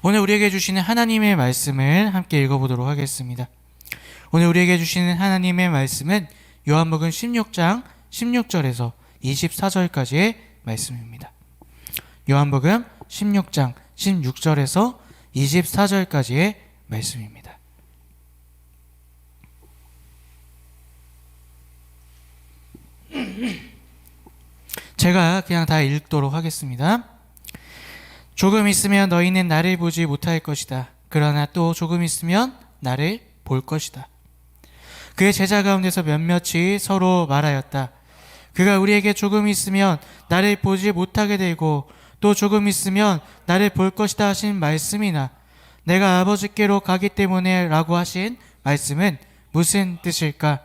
오늘 우리에게 주시는 하나님의 말씀을 함께 읽어보도록 하겠습니다. 오늘 우리에게 주시는 하나님의 말씀은 요한복음 16장 16절에서 24절까지의 말씀입니다. 요한복음 16장 16절에서 24절까지의 말씀입니다. 제가 그냥 다 읽도록 하겠습니다. 조금 있으면 너희는 나를 보지 못할 것이다. 그러나 또 조금 있으면 나를 볼 것이다. 그의 제자 가운데서 몇몇이 서로 말하였다. 그가 우리에게 조금 있으면 나를 보지 못하게 되고 또 조금 있으면 나를 볼 것이다 하신 말씀이나 내가 아버지께로 가기 때문에 라고 하신 말씀은 무슨 뜻일까?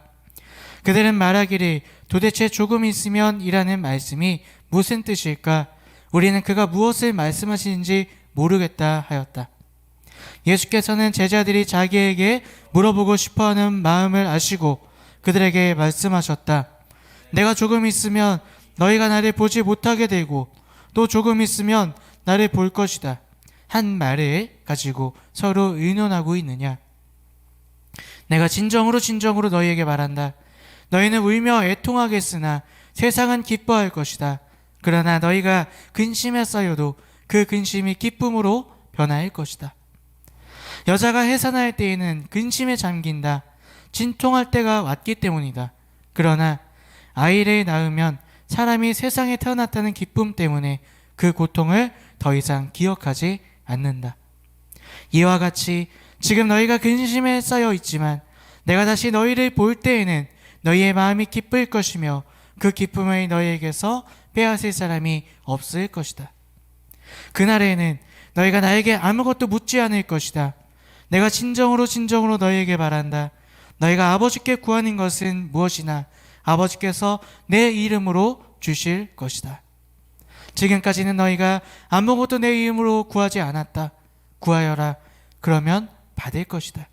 그들은 말하기를 도대체 조금 있으면 이라는 말씀이 무슨 뜻일까? 우리는 그가 무엇을 말씀하시는지 모르겠다 하였다. 예수께서는 제자들이 자기에게 물어보고 싶어하는 마음을 아시고 그들에게 말씀하셨다. 내가 조금 있으면 너희가 나를 보지 못하게 되고 또 조금 있으면 나를 볼 것이다 한 말을 가지고 서로 의논하고 있느냐? 내가 진정으로 너희에게 말한다. 너희는 울며 애통하겠으나 세상은 기뻐할 것이다. 그러나 너희가 근심에 쌓여도 그 근심이 기쁨으로 변할 것이다. 여자가 해산할 때에는 근심에 잠긴다. 진통할 때가 왔기 때문이다. 그러나 아이를 낳으면 사람이 세상에 태어났다는 기쁨 때문에 그 고통을 더 이상 기억하지 않는다. 이와 같이 지금 너희가 근심에 쌓여 있지만 내가 다시 너희를 볼 때에는 너희의 마음이 기쁠 것이며 그 기쁨을 너희에게서 빼앗을 사람이 없을 것이다. 그날에는 너희가 나에게 아무것도 묻지 않을 것이다. 내가 진정으로 너희에게 말한다. 너희가 아버지께 구하는 것은 무엇이나 아버지께서 내 이름으로 주실 것이다. 지금까지는 너희가 아무것도 내 이름으로 구하지 않았다. 구하여라. 그러면 받을 것이다.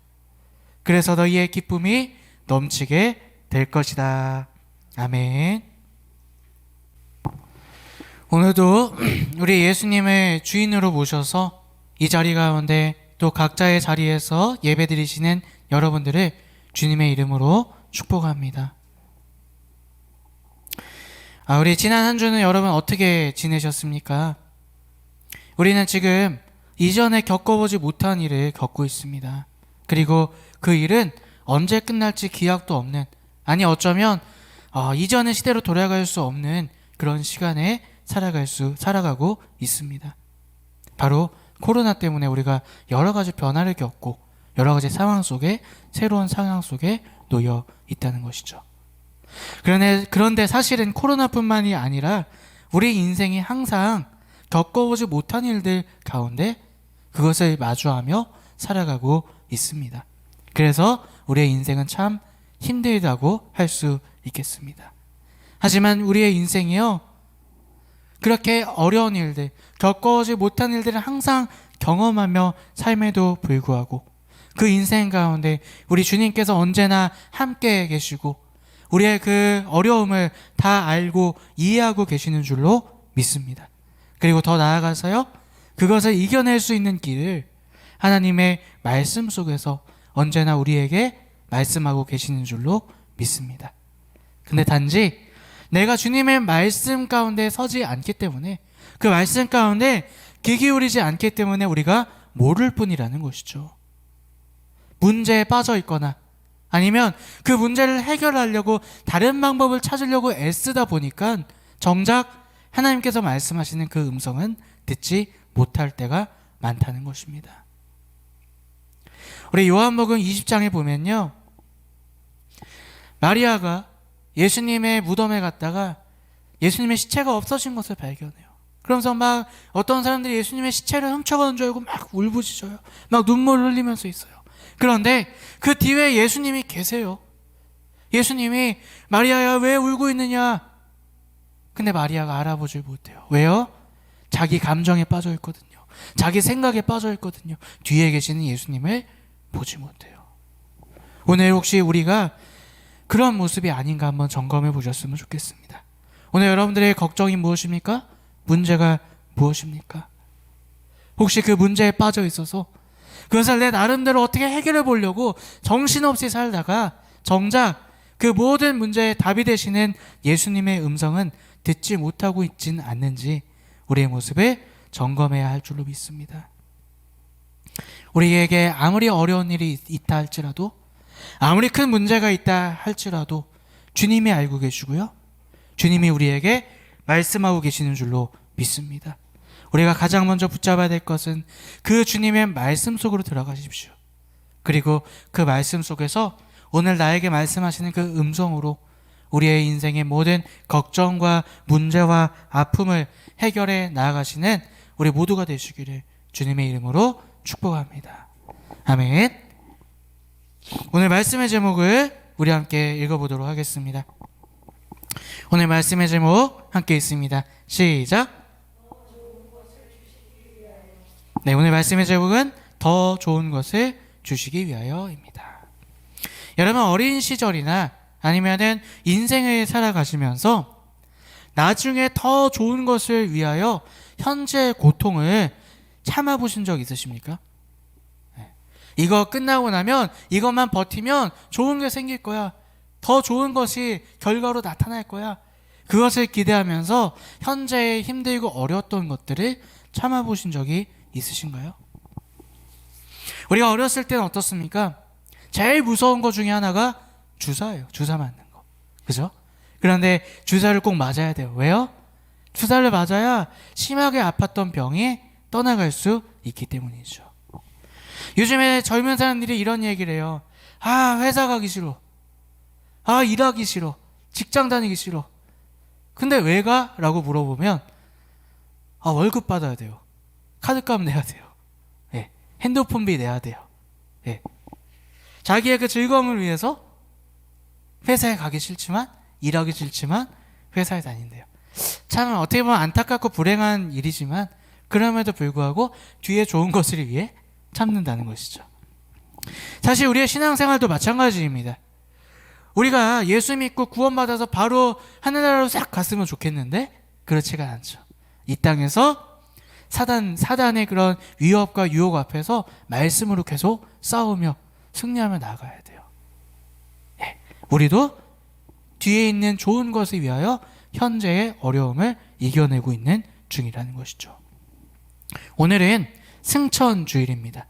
그래서 너희의 기쁨이 넘치게 될 것이다. 아멘. 오늘도 우리 예수님을 주인으로 모셔서 이 자리 가운데 또 각자의 자리에서 예배드리시는 여러분들을 주님의 이름으로 축복합니다. 우리 지난 한 주는 여러분 어떻게 지내셨습니까? 우리는 지금 이전에 겪어보지 못한 일을 겪고 있습니다. 그리고 그 일은 언제 끝날지 기약도 없는, 아니 어쩌면 이전의 시대로 돌아갈 수 없는 그런 시간에 살아가고 있습니다. 바로 코로나 때문에 우리가 여러 가지 변화를 겪고 여러 가지 상황 속에 새로운 상황 속에 놓여 있다는 것이죠. 그런데 사실은 코로나뿐만이 아니라 우리 인생이 항상 겪어보지 못한 일들 가운데 그것을 마주하며 살아가고 있습니다. 그래서 우리의 인생은 참 힘들다고 할 수 있겠습니다. 하지만 우리의 인생이요, 그렇게 어려운 일들, 겪어오지 못한 일들을 항상 경험하며 삶에도 불구하고 그 인생 가운데 우리 주님께서 언제나 함께 계시고 우리의 그 어려움을 다 알고 이해하고 계시는 줄로 믿습니다. 그리고 더 나아가서요, 그것을 이겨낼 수 있는 길을 하나님의 말씀 속에서 언제나 우리에게 말씀하고 계시는 줄로 믿습니다. 근데 단지 내가 주님의 말씀 가운데 서지 않기 때문에, 그 말씀 가운데 귀 기울이지 않기 때문에 우리가 모를 뿐이라는 것이죠. 문제에 빠져 있거나 아니면 그 문제를 해결하려고 다른 방법을 찾으려고 애쓰다 보니까 정작 하나님께서 말씀하시는 그 음성은 듣지 못할 때가 많다는 것입니다. 우리 요한복음 20장에 보면요, 마리아가 예수님의 무덤에 갔다가 예수님의 시체가 없어진 것을 발견해요. 그러면서 막 어떤 사람들이 예수님의 시체를 훔쳐가는 줄 알고 막 울부짖어요. 막 눈물 흘리면서 있어요. 그런데 그 뒤에 예수님이 계세요. 예수님이 마리아야 왜 울고 있느냐? 근데 마리아가 알아보질 못해요. 왜요? 자기 감정에 빠져 있거든요. 자기 생각에 빠져 있거든요. 뒤에 계시는 예수님을 보지 못해요. 오늘 혹시 우리가 그런 모습이 아닌가 한번 점검해 보셨으면 좋겠습니다. 오늘 여러분들의 걱정이 무엇입니까? 문제가 무엇입니까? 혹시 그 문제에 빠져 있어서 그것을 내 나름대로 어떻게 해결해 보려고 정신없이 살다가 정작 그 모든 문제의 답이 되시는 예수님의 음성은 듣지 못하고 있진 않는지 우리의 모습을 점검해야 할 줄로 믿습니다. 우리에게 아무리 어려운 일이 있다 할지라도, 아무리 큰 문제가 있다 할지라도 주님이 알고 계시고요, 주님이 우리에게 말씀하고 계시는 줄로 믿습니다. 우리가 가장 먼저 붙잡아야 될 것은 그 주님의 말씀 속으로 들어가십시오. 그리고 그 말씀 속에서 오늘 나에게 말씀하시는 그 음성으로 우리의 인생의 모든 걱정과 문제와 아픔을 해결해 나아가시는 우리 모두가 되시기를 주님의 이름으로 축복합니다. 아멘. 오늘 말씀의 제목을 우리 함께 읽어보도록 하겠습니다. 오늘 말씀의 제목 함께 읽습니다. 시작. 네, 오늘 말씀의 제목은 더 좋은 것을 주시기 위하여입니다. 여러분, 어린 시절이나 아니면은 인생을 살아가시면서 나중에 더 좋은 것을 위하여 현재의 고통을 참아보신 적 있으십니까? 네. 이거 끝나고 나면 이것만 버티면 좋은 게 생길 거야. 더 좋은 것이 결과로 나타날 거야. 그것을 기대하면서 현재의 힘들고 어려웠던 것들을 참아보신 적이 있으신가요? 우리가 어렸을 때는 어떻습니까? 제일 무서운 것 중에 하나가 주사예요. 주사 맞는 거. 그죠? 그런데 주사를 꼭 맞아야 돼요. 왜요? 주사를 맞아야 심하게 아팠던 병이 떠나갈 수 있기 때문이죠. 요즘에 젊은 사람들이 이런 얘기를 해요. 아, 회사 가기 싫어. 아, 일하기 싫어. 직장 다니기 싫어. 근데 왜 가? 라고 물어보면 아, 월급 받아야 돼요. 카드값 내야 돼요. 예. 핸드폰비 내야 돼요. 예. 자기의 그 즐거움을 위해서 회사에 가기 싫지만, 일하기 싫지만 회사에 다닌대요. 참 어떻게 보면 안타깝고 불행한 일이지만 그럼에도 불구하고 뒤에 좋은 것을 위해 참는다는 것이죠. 사실 우리의 신앙생활도 마찬가지입니다. 우리가 예수 믿고 구원받아서 바로 하늘나라로 싹 갔으면 좋겠는데 그렇지가 않죠. 이 땅에서 사단의 그런 위협과 유혹 앞에서 말씀으로 계속 싸우며 승리하며 나아가야 돼요. 예, 우리도 뒤에 있는 좋은 것을 위하여 현재의 어려움을 이겨내고 있는 중이라는 것이죠. 오늘은 승천주일입니다.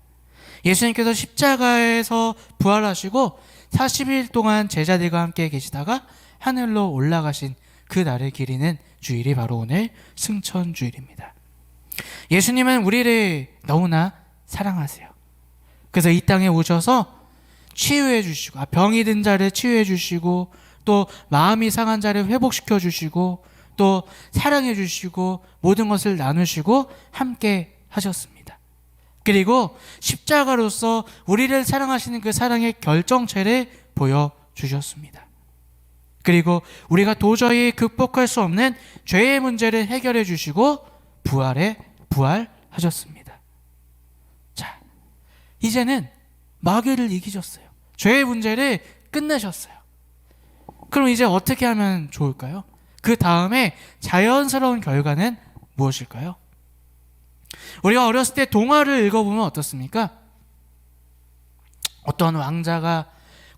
예수님께서 십자가에서 부활하시고 40일 동안 제자들과 함께 계시다가 하늘로 올라가신 그 날을 기리는 주일이 바로 오늘 승천주일입니다. 예수님은 우리를 너무나 사랑하세요. 그래서 이 땅에 오셔서 치유해 주시고, 병이 든 자를 치유해 주시고, 또 마음이 상한 자를 회복시켜 주시고, 또 사랑해 주시고, 모든 것을 나누시고 함께 하셨습니다. 그리고 십자가로서 우리를 사랑하시는 그 사랑의 결정체를 보여주셨습니다. 그리고 우리가 도저히 극복할 수 없는 죄의 문제를 해결해 주시고 부활하셨습니다. 자, 이제는 마귀를 이기셨어요. 죄의 문제를 끝내셨어요. 그럼 이제 어떻게 하면 좋을까요? 그 다음에 자연스러운 결과는 무엇일까요? 우리가 어렸을 때 동화를 읽어보면 어떻습니까? 어떤 왕자가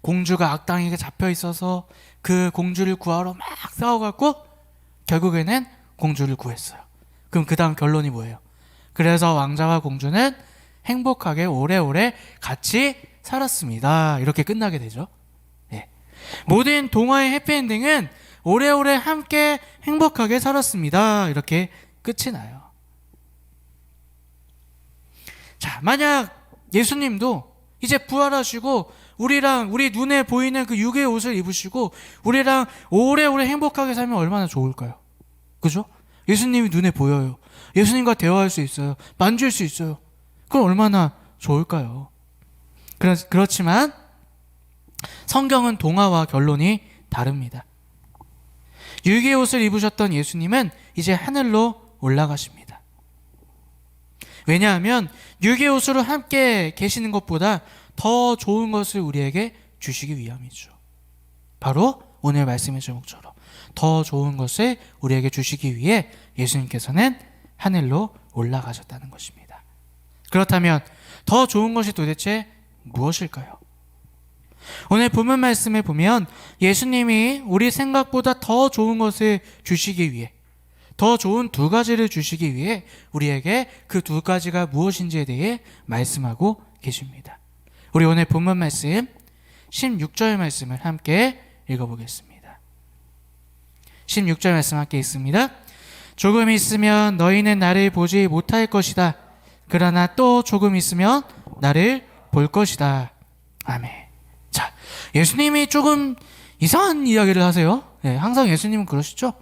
공주가 악당에게 잡혀 있어서 그 공주를 구하러 막 싸워갖고 결국에는 공주를 구했어요. 그럼 그 다음 결론이 뭐예요? 그래서 왕자와 공주는 행복하게 오래오래 같이 살았습니다. 이렇게 끝나게 되죠. 예. 모든 동화의 해피엔딩은 오래오래 함께 행복하게 살았습니다. 이렇게 끝이 나요. 자, 만약 예수님도 이제 부활하시고 우리랑 우리 눈에 보이는 그 육의 옷을 입으시고 우리랑 오래오래 행복하게 살면 얼마나 좋을까요? 그죠? 예수님이 눈에 보여요. 예수님과 대화할 수 있어요. 만질 수 있어요. 그럼 얼마나 좋을까요? 그렇지만 성경은 동화와 결론이 다릅니다. 육의 옷을 입으셨던 예수님은 이제 하늘로 올라가십니다. 왜냐하면 육의 옷으로 함께 계시는 것보다 더 좋은 것을 우리에게 주시기 위함이죠. 바로 오늘 말씀의 제목처럼 더 좋은 것을 우리에게 주시기 위해 예수님께서는 하늘로 올라가셨다는 것입니다. 그렇다면 더 좋은 것이 도대체 무엇일까요? 오늘 본문 말씀에 보면 예수님이 우리 생각보다 더 좋은 것을 주시기 위해, 더 좋은 두 가지를 주시기 위해 우리에게 그 두 가지가 무엇인지에 대해 말씀하고 계십니다. 우리 오늘 본문 말씀 16절 말씀을 함께 읽어보겠습니다. 16절 말씀 함께 읽습니다. 조금 있으면 너희는 나를 보지 못할 것이다. 그러나 또 조금 있으면 나를 볼 것이다. 아멘. 자, 예수님이 조금 이상한 이야기를 하세요. 네, 항상 예수님은 그러시죠?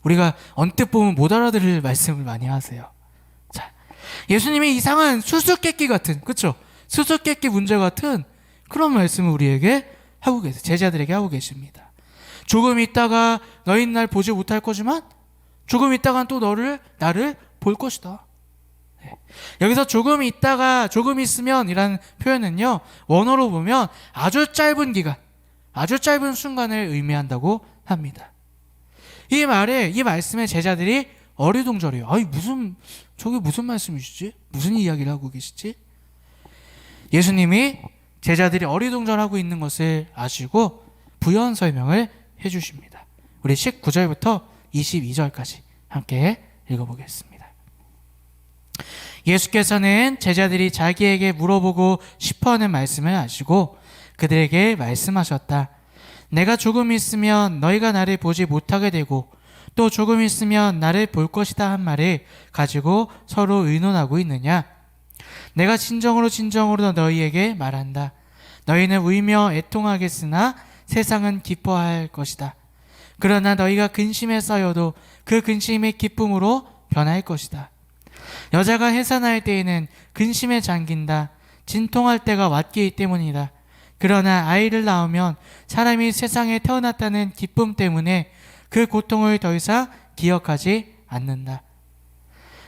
우리가 언뜻 보면 못 알아들을 말씀을 많이 하세요. 자, 예수님이 이상한 수수께끼 같은, 그렇죠? 수수께끼 문제 같은 그런 말씀을 우리에게 하고 계세요. 제자들에게 하고 계십니다. 조금 있다가 너희는 날 보지 못할 거지만 조금 있다가 또 나를 볼 것이다. 네. 여기서 조금 있다가 조금 있으면 이라는 표현은요, 원어로 보면 아주 짧은 기간, 아주 짧은 순간을 의미한다고 합니다. 이 말씀에 제자들이 어리둥절해요. 아니, 저게 무슨 말씀이시지? 무슨 이야기를 하고 계시지? 예수님이 제자들이 어리둥절하고 있는 것을 아시고 부연 설명을 해주십니다. 우리 19절부터 22절까지 함께 읽어보겠습니다. 예수께서는 제자들이 자기에게 물어보고 싶어하는 말씀을 아시고 그들에게 말씀하셨다. 내가 조금 있으면 너희가 나를 보지 못하게 되고 또 조금 있으면 나를 볼 것이다 한 말을 가지고 서로 의논하고 있느냐? 내가 진정으로 너희에게 말한다. 너희는 울며 애통하겠으나 세상은 기뻐할 것이다. 그러나 너희가 근심에 쌓여도 그 근심이 기쁨으로 변할 것이다. 여자가 해산할 때에는 근심에 잠긴다. 진통할 때가 왔기 때문이다. 그러나 아이를 낳으면 사람이 세상에 태어났다는 기쁨 때문에 그 고통을 더 이상 기억하지 않는다.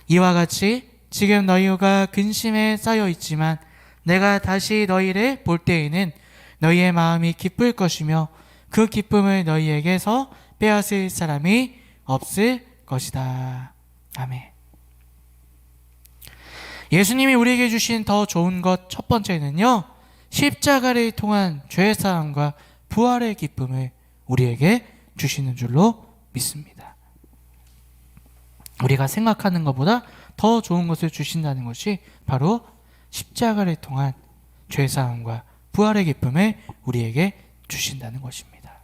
이와 같이 지금 너희가 근심에 쌓여 있지만 내가 다시 너희를 볼 때에는 너희의 마음이 기쁠 것이며 그 기쁨을 너희에게서 빼앗을 사람이 없을 것이다. 아멘. 예수님이 우리에게 주신 더 좋은 것 첫 번째는요, 십자가를 통한 죄사함과 부활의 기쁨을 우리에게 주시는 줄로 믿습니다. 우리가 생각하는 것보다 더 좋은 것을 주신다는 것이 바로 십자가를 통한 죄사함과 부활의 기쁨을 우리에게 주신다는 것입니다.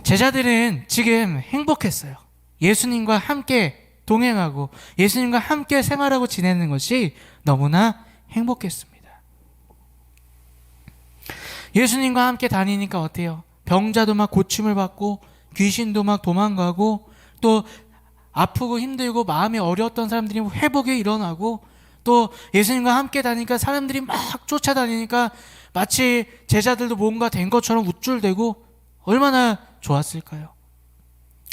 제자들은 지금 행복했어요. 예수님과 함께 동행하고 예수님과 함께 생활하고 지내는 것이 너무나 행복했습니다. 예수님과 함께 다니니까 어때요? 병자도 막 고침을 받고 귀신도 막 도망가고 또 아프고 힘들고 마음이 어려웠던 사람들이 회복이 일어나고 또 예수님과 함께 다니니까 사람들이 막 쫓아다니니까 마치 제자들도 뭔가 된 것처럼 우쭐대고 얼마나 좋았을까요?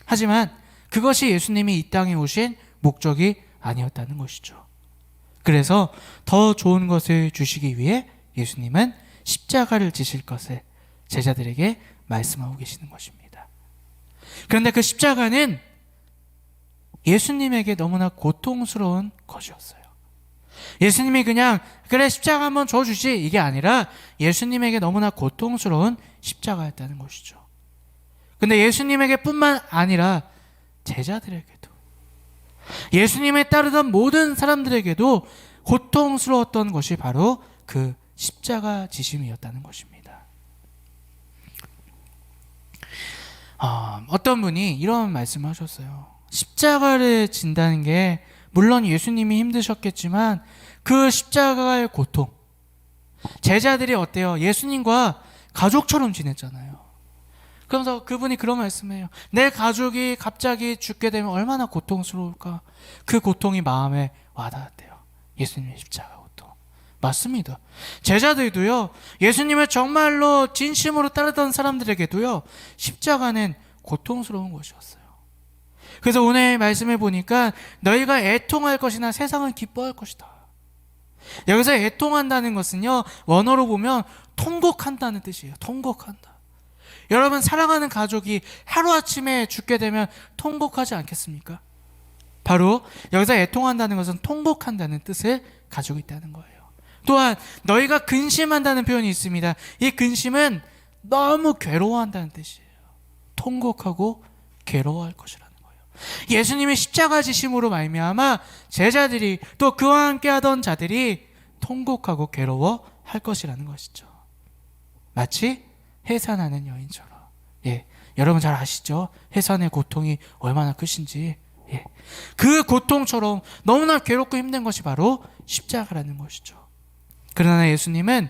하지만 그것이 예수님이 이 땅에 오신 목적이 아니었다는 것이죠. 그래서 더 좋은 것을 주시기 위해 예수님은 십자가를 지실 것을 제자들에게 말씀하고 계시는 것입니다. 그런데 그 십자가는 예수님에게 너무나 고통스러운 것이었어요. 예수님이 그냥 그래 십자가 한번 줘주지 이게 아니라 예수님에게 너무나 고통스러운 십자가였다는 것이죠. 근데 예수님에게 뿐만 아니라 제자들에게도, 예수님에 따르던 모든 사람들에게도 고통스러웠던 것이 바로 그 십자가 지심이었다는 것입니다. 어떤 분이 이런 말씀을 하셨어요. 십자가를 진다는 게 물론 예수님이 힘드셨겠지만 그 십자가의 고통, 제자들이 어때요? 예수님과 가족처럼 지냈잖아요. 그러면서 그분이 그런 말씀해요. 내 가족이 갑자기 죽게 되면 얼마나 고통스러울까? 그 고통이 마음에 와닿았대요. 예수님의 십자가 고통. 맞습니다. 제자들도요, 예수님을 정말로 진심으로 따르던 사람들에게도요, 십자가는 고통스러운 것이었어요. 그래서 오늘 말씀을 보니까 너희가 애통할 것이나 세상은 기뻐할 것이다. 여기서 애통한다는 것은요, 원어로 보면 통곡한다는 뜻이에요. 통곡한다. 여러분, 사랑하는 가족이 하루아침에 죽게 되면 통곡하지 않겠습니까? 바로 여기서 애통한다는 것은 통곡한다는 뜻을 가지고 있다는 거예요. 또한 너희가 근심한다는 표현이 있습니다. 이 근심은 너무 괴로워한다는 뜻이에요. 통곡하고 괴로워할 것이라는 거예요. 예수님의 십자가 지심으로 말미암아 제자들이 또 그와 함께하던 자들이 통곡하고 괴로워할 것이라는 것이죠. 마치 해산하는 여인처럼. 여러분 잘 아시죠? 해산의 고통이 얼마나 크신지. 그 고통처럼 너무나 괴롭고 힘든 것이 바로 십자가라는 것이죠. 그러나 예수님은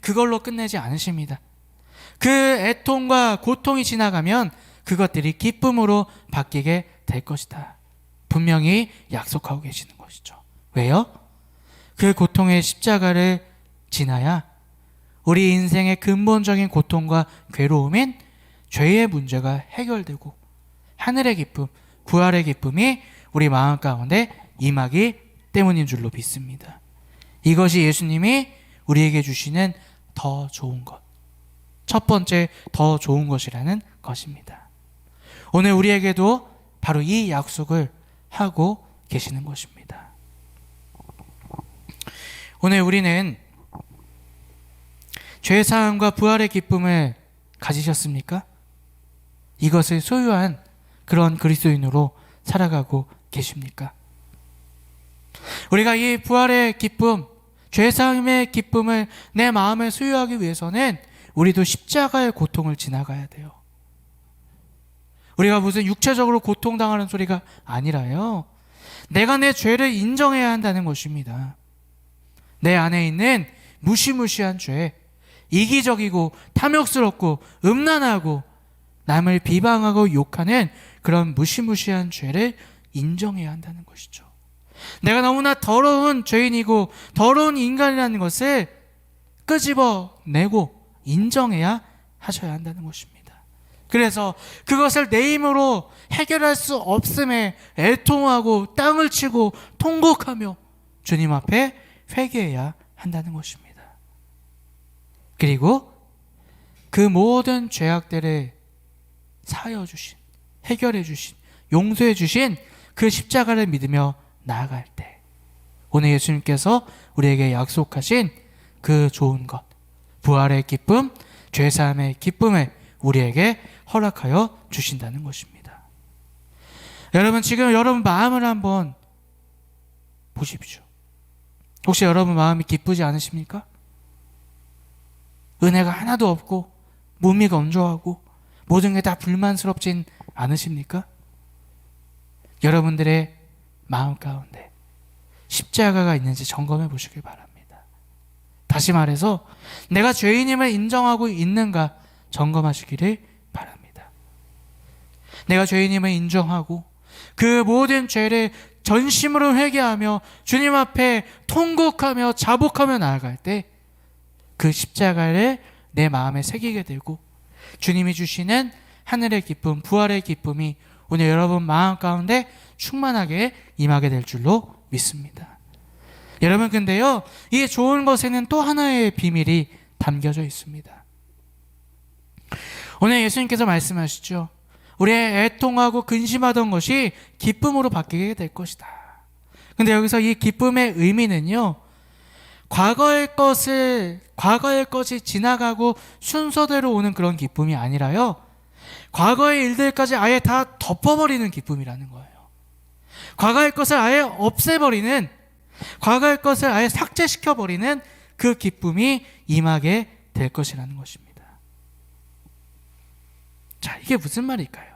그걸로 끝내지 않으십니다. 그 애통과 고통이 지나가면 그것들이 기쁨으로 바뀌게 될 것이다. 분명히 약속하고 계시는 것이죠. 왜요? 그 고통의 십자가를 지나야 우리 인생의 근본적인 고통과 괴로움인 죄의 문제가 해결되고 하늘의 기쁨, 부활의 기쁨이 우리 마음 가운데 임하기 때문인 줄로 믿습니다. 이것이 예수님이 우리에게 주시는 더 좋은 것, 첫 번째 더 좋은 것이라는 것입니다. 오늘 우리에게도 바로 이 약속을 하고 계시는 것입니다. 오늘 우리는 죄사함과 부활의 기쁨을 가지셨습니까? 이것을 소유한 그런 그리스도인으로 살아가고 계십니까? 우리가 이 부활의 기쁨, 죄사함의 기쁨을 내 마음에 소유하기 위해서는 우리도 십자가의 고통을 지나가야 돼요. 우리가 무슨 육체적으로 고통당하는 소리가 아니라요. 내가 내 죄를 인정해야 한다는 것입니다. 내 안에 있는 무시무시한 죄, 이기적이고 탐욕스럽고 음란하고 남을 비방하고 욕하는 그런 무시무시한 죄를 인정해야 한다는 것이죠. 내가 너무나 더러운 죄인이고 더러운 인간이라는 것을 끄집어내고 인정해야 하셔야 한다는 것입니다. 그래서 그것을 내 힘으로 해결할 수 없음에 애통하고 땅을 치고 통곡하며 주님 앞에 회개해야 한다는 것입니다. 그리고 그 모든 죄악들을 사하여 주신, 해결해 주신, 용서해 주신 그 십자가를 믿으며 나아갈 때 오늘 예수님께서 우리에게 약속하신 그 좋은 것, 부활의 기쁨, 죄사함의 기쁨을 우리에게 허락하여 주신다는 것입니다. 여러분, 지금 여러분 마음을 한번 보십시오. 혹시 여러분 마음이 기쁘지 않으십니까? 은혜가 하나도 없고 몸이 건조하고 모든 게 다 불만스럽진 않으십니까? 여러분들의 마음 가운데 십자가가 있는지 점검해 보시길 바랍니다. 다시 말해서 내가 죄인임을 인정하고 있는가 점검하시기를 바랍니다. 내가 죄인임을 인정하고 그 모든 죄를 전심으로 회개하며 주님 앞에 통곡하며 자복하며 나아갈 때 그 십자가를 내 마음에 새기게 되고 주님이 주시는 하늘의 기쁨, 부활의 기쁨이 오늘 여러분 마음 가운데 충만하게 임하게 될 줄로 믿습니다. 여러분, 근데요, 이 좋은 것에는 또 하나의 비밀이 담겨져 있습니다. 오늘 예수님께서 말씀하시죠. 우리의 애통하고 근심하던 것이 기쁨으로 바뀌게 될 것이다. 근데 여기서 이 기쁨의 의미는요, 과거의 것이 지나가고 순서대로 오는 그런 기쁨이 아니라요, 과거의 일들까지 아예 다 덮어버리는 기쁨이라는 거예요. 과거의 것을 아예 없애버리는, 과거의 것을 아예 삭제시켜버리는 그 기쁨이 임하게 될 것이라는 것입니다. 자, 이게 무슨 말일까요?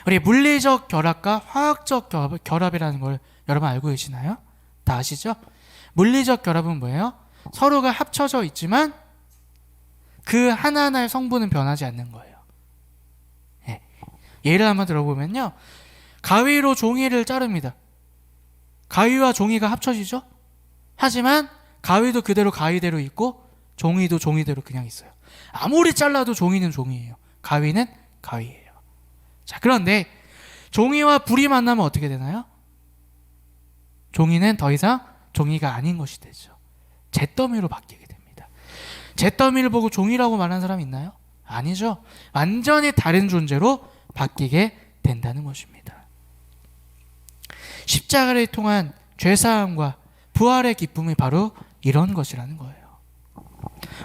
우리 물리적 결합과 화학적 결합이라는 걸 여러분 알고 계시나요? 다 아시죠? 물리적 결합은 뭐예요? 서로가 합쳐져 있지만 그 하나하나의 성분은 변하지 않는 거예요. 예를 한번 들어보면요, 가위로 종이를 자릅니다. 가위와 종이가 합쳐지죠? 하지만 가위도 그대로 가위대로 있고 종이도 종이대로 그냥 있어요. 아무리 잘라도 종이는 종이에요. 가위는 가위예요. 자, 그런데 종이와 불이 만나면 어떻게 되나요? 종이는 더 이상 종이가 아닌 것이 되죠. 잿더미로 바뀌게 됩니다. 잿더미를 보고 종이라고 말하는 사람이 있나요? 아니죠. 완전히 다른 존재로 바뀌게 된다는 것입니다. 십자가를 통한 죄사함과 부활의 기쁨이 바로 이런 것이라는 거예요.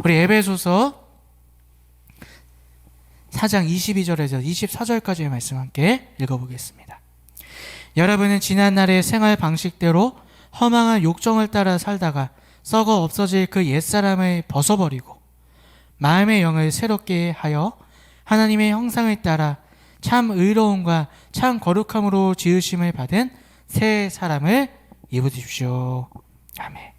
우리 에베소서 4장 22절에서 24절까지의 말씀 함께 읽어보겠습니다. 여러분은 지난날의 생활 방식대로 허망한 욕정을 따라 살다가 썩어 없어질 그 옛사람을 벗어버리고 마음의 영을 새롭게 하여 하나님의 형상을 따라 참 의로움과 참 거룩함으로 지으심을 받은 새 사람을 입으십시오. 아멘.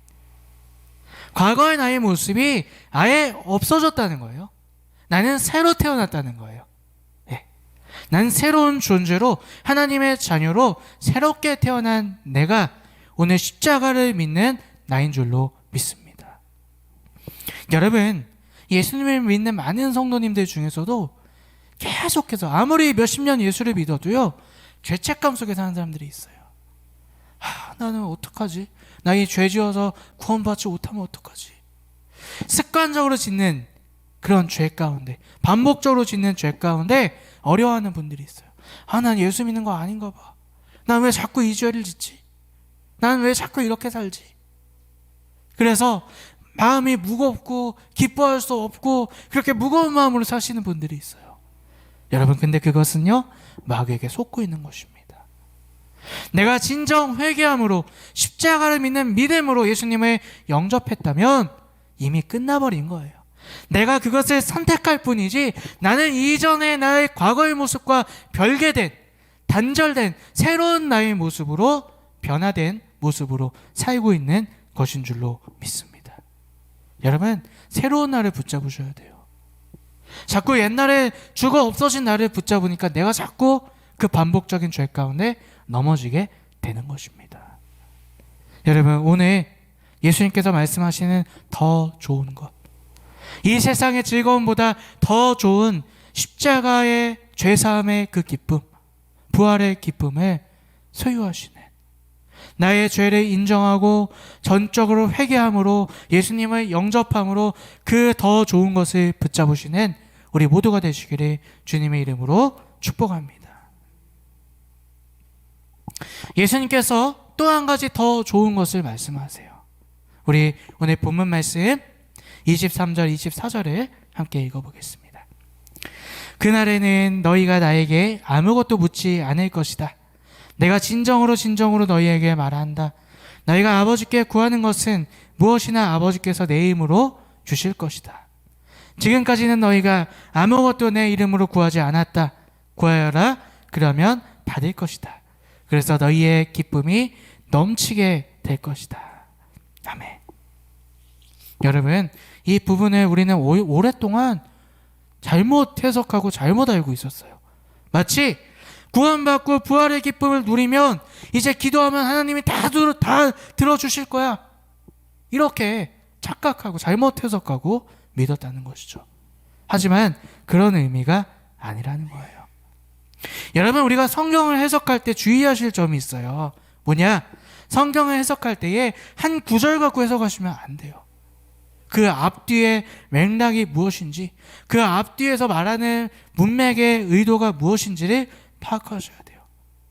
과거의 나의 모습이 아예 없어졌다는 거예요. 나는 새로 태어났다는 거예요. 네. 나는 새로운 존재로 하나님의 자녀로 새롭게 태어난 내가 오늘 십자가를 믿는 나인 줄로 믿습니다. 여러분, 예수님을 믿는 많은 성도님들 중에서도 계속해서 아무리 몇십 년 예수를 믿어도요, 죄책감 속에 사는 사람들이 있어요. 나는 어떡하지? 나 이 죄 지어서 구원받지 못하면 어떡하지? 습관적으로 짓는 그런 죄 가운데, 반복적으로 짓는 죄 가운데 어려워하는 분들이 있어요. 난 예수 믿는 거 아닌가 봐. 난 왜 자꾸 이 죄를 짓지? 난 왜 자꾸 이렇게 살지? 그래서 마음이 무겁고 기뻐할 수 없고 그렇게 무거운 마음으로 사시는 분들이 있어요. 여러분, 근데 그것은요, 마귀에게 속고 있는 것입니다. 내가 진정 회개함으로 십자가를 믿는 믿음으로 예수님을 영접했다면 이미 끝나버린 거예요. 내가 그것을 선택할 뿐이지 나는 이전의 나의 과거의 모습과 별개된, 단절된 새로운 나의 모습으로, 변화된 모습으로 살고 있는 것인 줄로 믿습니다. 여러분, 새로운 나를 붙잡으셔야 돼요. 자꾸 옛날에 죽어 없어진 나를 붙잡으니까 내가 자꾸 그 반복적인 죄 가운데 넘어지게 되는 것입니다. 여러분, 오늘 예수님께서 말씀하시는 더 좋은 것, 이 세상의 즐거움보다 더 좋은 십자가의 죄사함의 그 기쁨, 부활의 기쁨을 소유하시는, 나의 죄를 인정하고 전적으로 회개함으로 예수님을 영접함으로 그 더 좋은 것을 붙잡으시는 우리 모두가 되시기를 주님의 이름으로 축복합니다. 예수님께서 또 한 가지 더 좋은 것을 말씀하세요. 우리 오늘 본문 말씀 23절 24절을 함께 읽어보겠습니다. 그날에는 너희가 나에게 아무것도 묻지 않을 것이다. 내가 진정으로 너희에게 말한다. 너희가 아버지께 구하는 것은 무엇이나 아버지께서 내 이름으로 주실 것이다. 지금까지는 너희가 아무것도 내 이름으로 구하지 않았다. 구하여라. 그러면 받을 것이다. 그래서 너희의 기쁨이 넘치게 될 것이다. 아멘. 여러분, 이 부분을 우리는 오랫동안 잘못 해석하고 잘못 알고 있었어요. 마치 구원받고 부활의 기쁨을 누리면 이제 기도하면 하나님이 다 들어주실 거야, 이렇게 착각하고 잘못 해석하고 믿었다는 것이죠. 하지만 그런 의미가 아니라는 거예요. 여러분, 우리가 성경을 해석할 때 주의하실 점이 있어요. 뭐냐? 성경을 해석할 때에 한 구절 갖고 해석하시면 안 돼요. 그 앞뒤의 맥락이 무엇인지, 그 앞뒤에서 말하는 문맥의 의도가 무엇인지를 파악하셔야 돼요.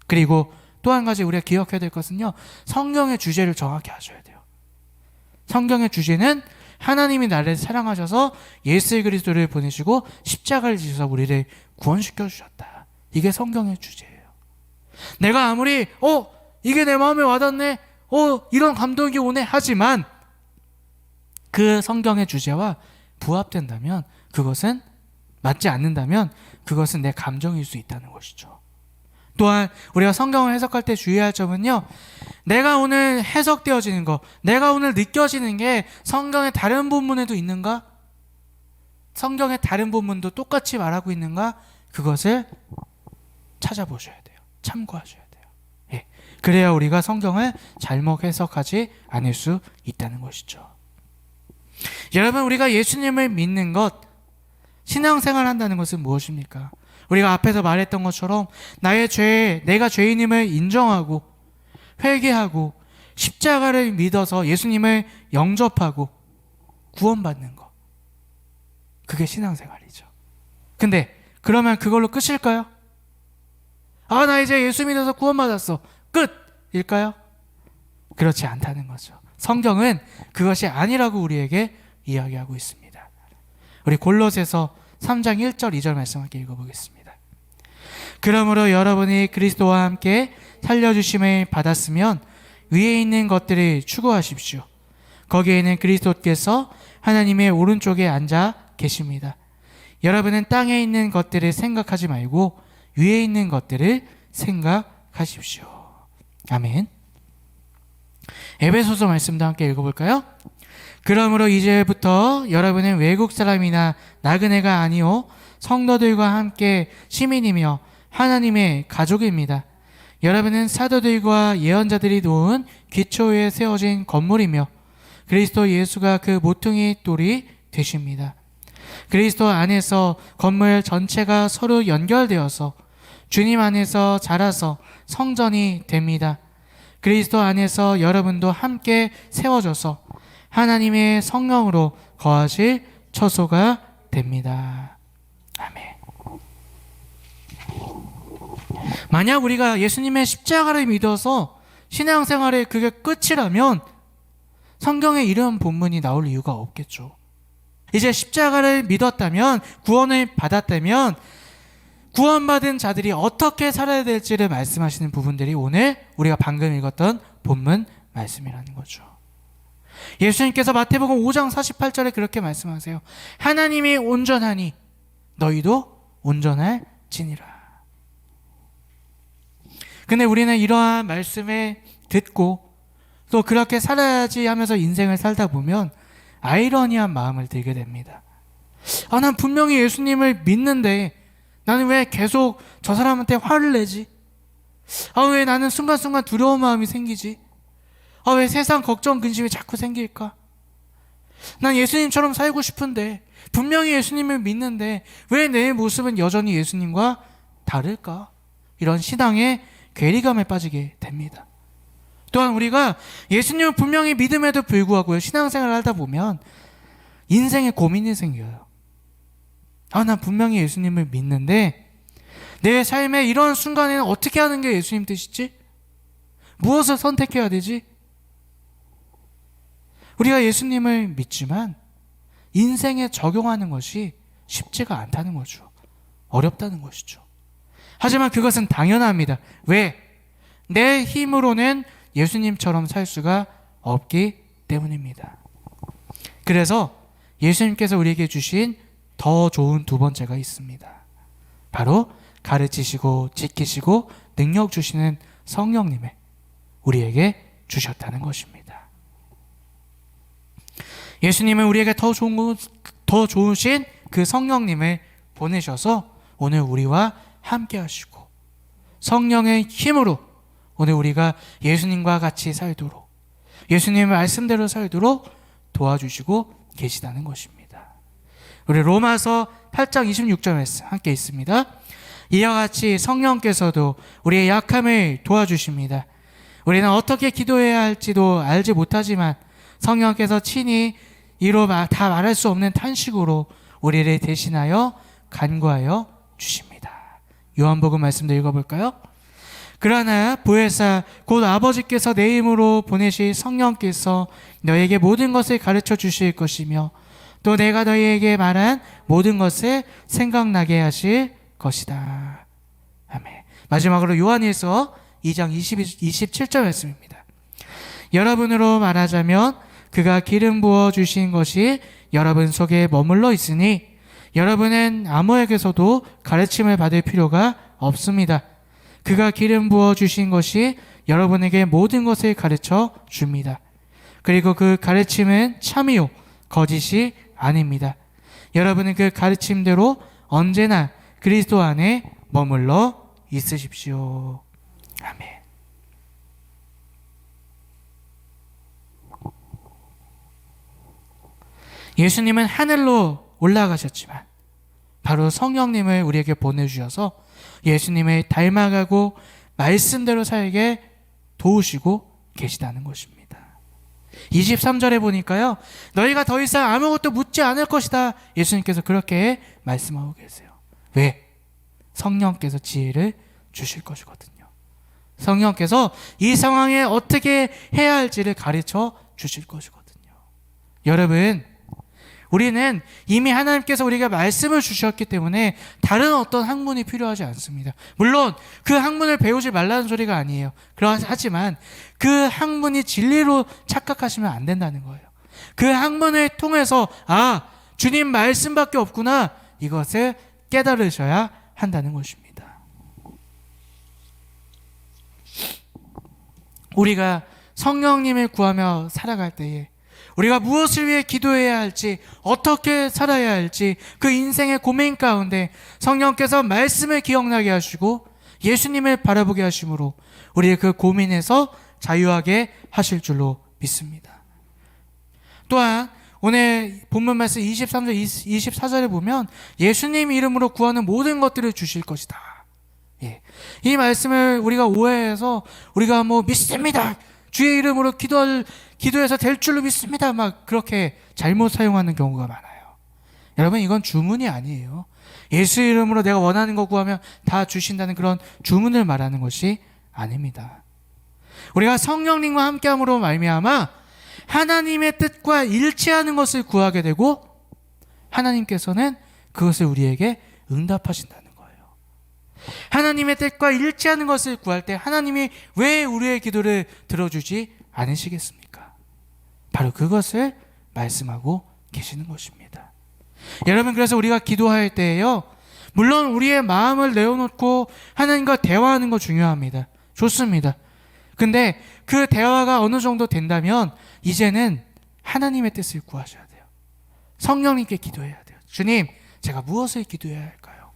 그리고 또 한 가지 우리가 기억해야 될 것은요, 성경의 주제를 정확히 아셔야 돼요. 성경의 주제는 하나님이 나를 사랑하셔서 예수 그리스도를 보내시고 십자가를 지셔서 우리를 구원시켜 주셨다. 이게 성경의 주제예요. 내가 아무리 이게 내 마음에 와닿네, 이런 감동이 오네 하지만 그 성경의 주제와 부합된다면, 그것은 맞지 않는다면 그것은 내 감정일 수 있다는 것이죠. 또한 우리가 성경을 해석할 때 주의할 점은요, 내가 오늘 해석되어지는 것, 내가 오늘 느껴지는 게 성경의 다른 본문에도 있는가? 성경의 다른 본문도 똑같이 말하고 있는가? 그것을 찾아보셔야 돼요. 참고하셔야 돼요. 예. 그래야 우리가 성경을 잘못 해석하지 않을 수 있다는 것이죠. 여러분, 우리가 예수님을 믿는 것, 신앙생활 한다는 것은 무엇입니까? 우리가 앞에서 말했던 것처럼 내가 죄인임을 인정하고 회개하고 십자가를 믿어서 예수님을 영접하고 구원받는 것, 그게 신앙생활이죠. 근데 그러면 그걸로 끝일까요? 아, 나 이제 예수 믿어서 구원받았어. 끝일까요? 그렇지 않다는 거죠. 성경은 그것이 아니라고 우리에게 이야기하고 있습니다. 우리 골로새서 3장 1절 2절 말씀 함께 읽어보겠습니다. 그러므로 여러분이 그리스도와 함께 살려주심을 받았으면 위에 있는 것들을 추구하십시오. 거기에는 그리스도께서 하나님의 오른쪽에 앉아 계십니다. 여러분은 땅에 있는 것들을 생각하지 말고 위에 있는 것들을 생각하십시오. 아멘. 에베소서 말씀도 함께 읽어볼까요? 그러므로 이제부터 여러분은 외국 사람이나 나그네가 아니요 성도들과 함께 시민이며 하나님의 가족입니다. 여러분은 사도들과 예언자들이 놓은 기초 위에 세워진 건물이며 그리스도 예수가 그 모퉁이 돌이 되십니다. 그리스도 안에서 건물 전체가 서로 연결되어서 주님 안에서 자라서 성전이 됩니다. 그리스도 안에서 여러분도 함께 세워져서 하나님의 성령으로 거하실 처소가 됩니다. 아멘. 만약 우리가 예수님의 십자가를 믿어서 신앙생활의 그게 끝이라면 성경에 이런 본문이 나올 이유가 없겠죠. 이제 십자가를 믿었다면, 구원을 받았다면 구원받은 자들이 어떻게 살아야 될지를 말씀하시는 부분들이 오늘 우리가 방금 읽었던 본문 말씀이라는 거죠. 예수님께서 마태복음 5장 48절에 그렇게 말씀하세요. 하나님이 온전하니 너희도 온전할지니라. 근데 우리는 이러한 말씀을 듣고 또 그렇게 살아야지 하면서 인생을 살다 보면 아이러니한 마음을 들게 됩니다. 아, 난 분명히 예수님을 믿는데 나는 왜 계속 저 사람한테 화를 내지? 아, 왜 나는 순간순간 두려운 마음이 생기지? 아, 왜 세상 걱정, 근심이 자꾸 생길까? 난 예수님처럼 살고 싶은데, 분명히 예수님을 믿는데 왜 내 모습은 여전히 예수님과 다를까? 이런 신앙의 괴리감에 빠지게 됩니다. 또한 우리가 예수님을 분명히 믿음에도 불구하고 신앙생활을 하다 보면 인생에 고민이 생겨요. 아, 난 분명히 예수님을 믿는데 내 삶의 이런 순간에는 어떻게 하는 게 예수님 뜻이지? 무엇을 선택해야 되지? 우리가 예수님을 믿지만 인생에 적용하는 것이 쉽지가 않다는 거죠. 어렵다는 것이죠. 하지만 그것은 당연합니다. 왜? 내 힘으로는 예수님처럼 살 수가 없기 때문입니다. 그래서 예수님께서 우리에게 주신 더 좋은 두 번째가 있습니다. 바로 가르치시고 지키시고 능력 주시는 성령님을 우리에게 주셨다는 것입니다. 예수님은 우리에게 더 좋으신 그 성령님을 보내셔서 오늘 우리와 함께 하시고 성령의 힘으로 오늘 우리가 예수님과 같이 살도록 예수님의 말씀대로 살도록 도와주시고 계시다는 것입니다. 우리 로마서 8장 26절 말씀 함께 있습니다. 이와 같이 성령께서도 우리의 약함을 도와주십니다. 우리는 어떻게 기도해야 할지도 알지 못하지만 성령께서 친히 이로 다 말할 수 없는 탄식으로 우리를 대신하여 간구하여 주십니다. 요한복음 말씀도 읽어볼까요? 그러나 보혜사 곧 아버지께서 내 이름으로 보내실 성령께서 너에게 모든 것을 가르쳐 주실 것이며 또 내가 너희에게 말한 모든 것을 생각나게 하실 것이다. 아멘. 마지막으로 요한일서 2장 27절 말씀입니다. 여러분으로 말하자면 그가 기름 부어 주신 것이 여러분 속에 머물러 있으니 여러분은 아무에게서도 가르침을 받을 필요가 없습니다. 그가 기름 부어 주신 것이 여러분에게 모든 것을 가르쳐 줍니다. 그리고 그 가르침은 참이요 거짓이 아닙니다. 여러분은 그 가르침대로 언제나 그리스도 안에 머물러 있으십시오. 아멘. 예수님은 하늘로 올라가셨지만 바로 성령님을 우리에게 보내주셔서 예수님을 닮아가고 말씀대로 살게 도우시고 계시다는 것입니다. 23절에 보니까요, 너희가 더 이상 아무것도 묻지 않을 것이다. 예수님께서 그렇게 말씀하고 계세요. 왜? 성령께서 지혜를 주실 것이거든요. 성령께서 이 상황에 어떻게 해야 할지를 가르쳐 주실 것이거든요. 여러분, 우리는 이미 하나님께서 우리에게 말씀을 주셨기 때문에 다른 어떤 학문이 필요하지 않습니다. 물론 그 학문을 배우지 말라는 소리가 아니에요. 하지만 그 학문이 진리로 착각하시면 안 된다는 거예요. 그 학문을 통해서 주님 말씀밖에 없구나, 이것을 깨달으셔야 한다는 것입니다. 우리가 성령님을 구하며 살아갈 때에 우리가 무엇을 위해 기도해야 할지, 어떻게 살아야 할지, 그 인생의 고민 가운데 성령께서 말씀을 기억나게 하시고 예수님을 바라보게 하심으로 우리의 그 고민에서 자유하게 하실 줄로 믿습니다. 또한 오늘 본문 말씀 23절 24절에 보면 예수님 이름으로 구하는 모든 것들을 주실 것이다. 이 말씀을 우리가 오해해서 우리가 믿습니다, 주의 이름으로 기도해서 될 줄로 믿습니다, 막 그렇게 잘못 사용하는 경우가 많아요. 여러분, 이건 주문이 아니에요. 예수 이름으로 내가 원하는 거 구하면 다 주신다는 그런 주문을 말하는 것이 아닙니다. 우리가 성령님과 함께함으로 말미암아 하나님의 뜻과 일치하는 것을 구하게 되고 하나님께서는 그것을 우리에게 응답하신다는 거예요. 하나님의 뜻과 일치하는 것을 구할 때 하나님이 왜 우리의 기도를 들어주지 않으시겠습니까? 바로 그것을 말씀하고 계시는 것입니다. 여러분, 그래서 우리가 기도할 때에요, 물론 우리의 마음을 내어놓고 하나님과 대화하는 거 중요합니다. 좋습니다. 근데 그 대화가 어느 정도 된다면 이제는 하나님의 뜻을 구하셔야 돼요. 성령님께 기도해야 돼요. 주님, 제가 무엇을 기도해야 할까요?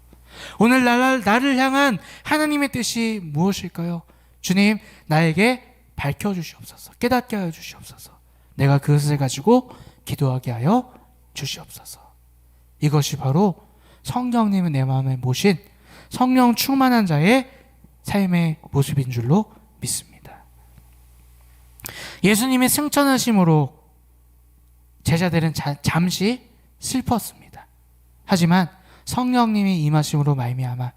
오늘 나를 향한 하나님의 뜻이 무엇일까요? 주님, 나에게 밝혀주시옵소서. 깨닫게 하여 주시옵소서. 내가 그것을 가지고 기도하게 하여 주시옵소서. 이것이 바로 성령님은 내 마음에 모신 성령 충만한 자의 삶의 모습인 줄로 믿습니다. 예수님이 승천하심으로 제자들은 잠시 슬펐습니다. 하지만 성령님이 임하심으로 말미암아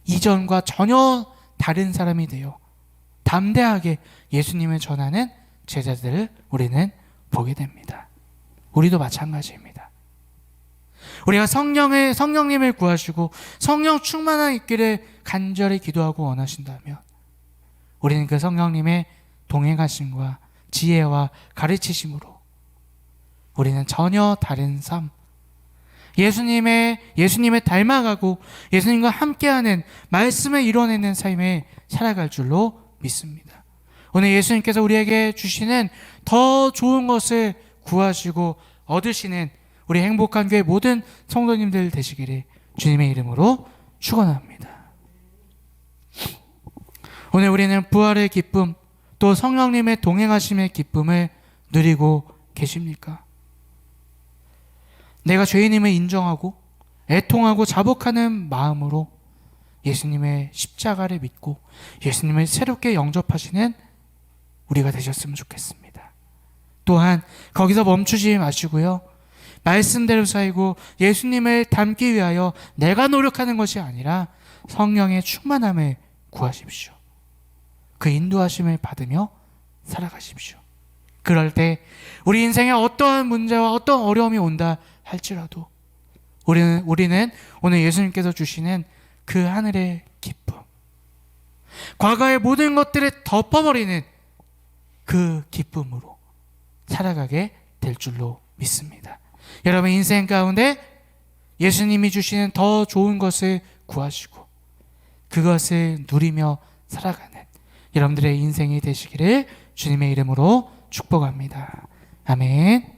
이전과 전혀 다른 사람이 되어 담대하게 예수님을 전하는 제자들을 우리는 보게 됩니다. 우리도 마찬가지입니다. 우리가 성령님을 구하시고 성령 충만한 있기를 간절히 기도하고 원하신다면 우리는 그 성령님의 동행하심과 지혜와 가르치심으로 우리는 전혀 다른 삶, 예수님의 닮아가고 예수님과 함께하는 말씀을 이뤄내는 삶을 살아갈 줄로 믿습니다. 오늘 예수님께서 우리에게 주시는 더 좋은 것을 구하시고 얻으시는 우리 행복한 교회 모든 성도님들 되시기를 주님의 이름으로 축원합니다. 오늘 우리는 부활의 기쁨, 또 성령님의 동행하심의 기쁨을 누리고 계십니까? 내가 죄인임을 인정하고 애통하고 자복하는 마음으로 예수님의 십자가를 믿고 예수님을 새롭게 영접하시는 우리가 되셨으면 좋겠습니다. 또한 거기서 멈추지 마시고요, 말씀대로 살고 예수님을 닮기 위하여 내가 노력하는 것이 아니라 성령의 충만함을 구하십시오. 그 인도하심을 받으며 살아가십시오. 그럴 때 우리 인생에 어떠한 문제와 어떤 어려움이 온다 할지라도 우리는 오늘 예수님께서 주시는 그 하늘의 기쁨, 과거의 모든 것들을 덮어버리는 그 기쁨으로 살아가게 될 줄로 믿습니다. 여러분, 인생 가운데 예수님이 주시는 더 좋은 것을 구하시고 그것을 누리며 살아가는 여러분들의 인생이 되시기를 주님의 이름으로 축복합니다. 아멘.